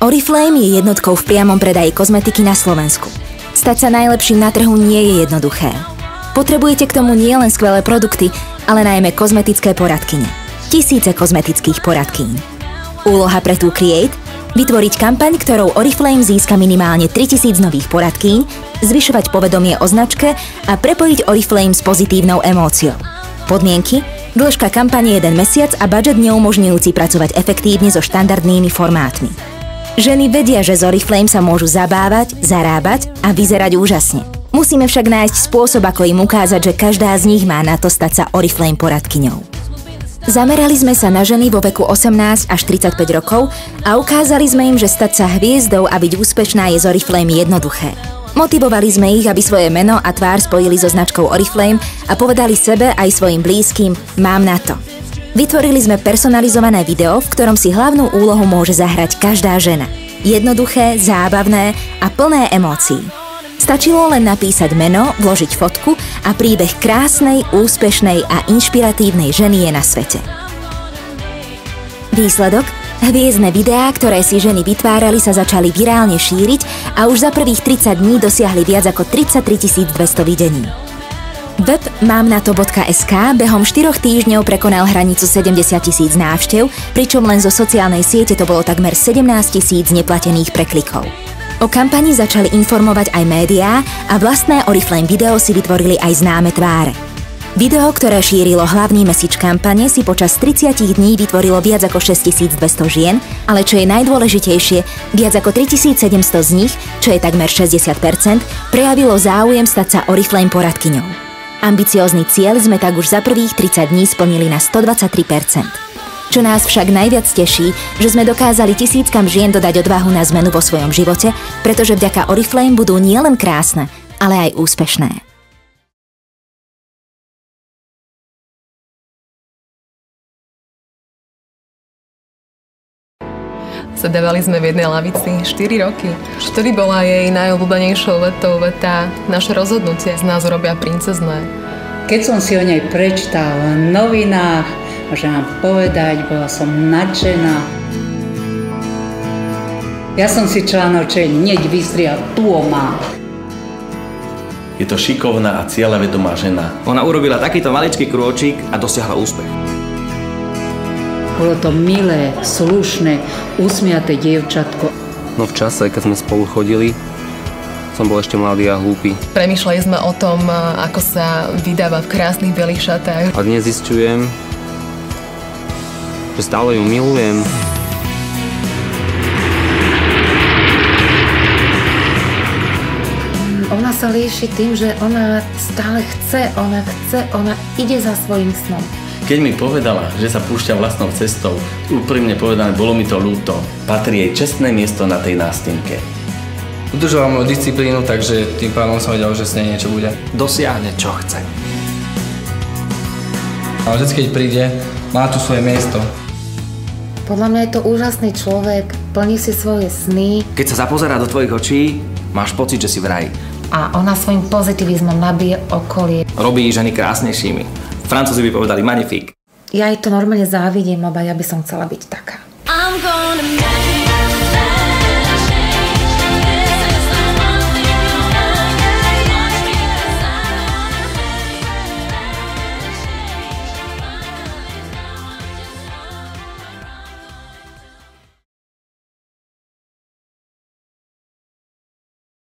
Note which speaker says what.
Speaker 1: Oriflame je jednotkou v priamom predaji kozmetiky na Slovensku. Stať sa najlepším na trhu nie je jednoduché. Potrebujete k tomu nielen skvelé produkty, ale najmä kozmetické poradkyne. Tisíce kozmetických poradkyň. Úloha pre tú Create? Vytvoriť kampaň, ktorou Oriflame získa minimálne 3000 nových poradkyň, zvyšovať povedomie o značke a prepojiť Oriflame s pozitívnou emóciou. Podmienky? Dĺžka kampane 1 mesiac a budžet neumožňujúci pracovať efektívne so štandardnými formátmi. Ženy vedia, že z Oriflame sa môžu zabávať, zarábať a vyzerať úžasne. Musíme však nájsť spôsob, ako im ukázať, že každá z nich má na to stať sa Oriflame poradkyňou. Zamerali sme sa na ženy vo veku 18 až 35 rokov a ukázali sme im, že stať sa hviezdou a byť úspešná je z Oriflame jednoduché. Motivovali sme ich, aby svoje meno a tvár spojili so značkou Oriflame a povedali sebe aj svojim blízkym: mám na to. Vytvorili sme personalizované video, v ktorom si hlavnú úlohu môže zahrať každá žena. Jednoduché, zábavné a plné emócií. Stačilo len napísať meno, vložiť fotku a príbeh krásnej, úspešnej a inšpiratívnej ženy je na svete. Výsledok? Hviezdne videá, ktoré si ženy vytvárali, sa začali virálne šíriť a už za prvých 30 dní dosiahli viac ako 33 200 videní. Web mamnato.sk behom 4 týždňov prekonal hranicu 70 000 návštev, pričom len zo sociálnej siete to bolo takmer 17 000 neplatených preklikov. O kampani začali informovať aj médiá a vlastné Oriflame video si vytvorili aj známe tváre. Video, ktoré šírilo hlavný message kampane, si počas 30 dní vytvorilo viac ako 6200 žien, ale čo je najdôležitejšie, viac ako 3700 z nich, čo je takmer 60%, prejavilo záujem stať sa Oriflame poradkyňou. Ambiciózny cieľ sme tak už za prvých 30 dní splnili na 123%. Čo nás však najviac teší, že sme dokázali tisíckam žien dodať odvahu na zmenu vo svojom živote, pretože vďaka Oriflame budú nielen krásne, ale aj úspešné.
Speaker 2: Sedávali sme v jednej lavici 4 roky. Vtedy bola jej najobľúbenejšou vetou veta: naše rozhodnutie z nás robia princezné.
Speaker 3: Keď som si o nej prečítala v novinách, môžem vám povedať, bola som nadšená. Ja som si článoček hneď vystrihla, tu má.
Speaker 4: Je to šikovná a cieľavedomá žena.
Speaker 5: Ona urobila takýto maličký krôčik a dosiahla úspech.
Speaker 3: Bolo to milé, slušné, usmiaté dievčatko.
Speaker 6: No v čase, keď sme spolu chodili, som bol ešte mladý a hlúpy.
Speaker 2: Premýšľali sme o tom, ako sa vydáva v krásnych bielých šatách.
Speaker 6: A dnes zisťujem, že stále ju milujem.
Speaker 7: Ona sa líši tým, že ona stále chce, ona ide za svojím snom.
Speaker 4: Keď mi povedala, že sa púšťa vlastnou cestou, úprimne povedané, bolo mi to ľúto. Patrí jej čestné miesto na tej nástenke.
Speaker 8: Udržoval moju disciplínu, takže tým pádom som vedel, že s nej niečo bude.
Speaker 5: Dosiahne, čo chce.
Speaker 8: A vždy, keď príde, má tu svoje miesto.
Speaker 7: Podľa mňa je to úžasný človek, plní si svoje sny.
Speaker 5: Keď sa zapozerá do tvojich očí, máš pocit, že si v raji.
Speaker 7: A ona svojím pozitivizmom nabije okolie.
Speaker 5: Robí ženy krásnejšími. Francúzi by povedali magnifique.
Speaker 7: Ja jej to normálne závidím, lebo ja by som chcela byť taká.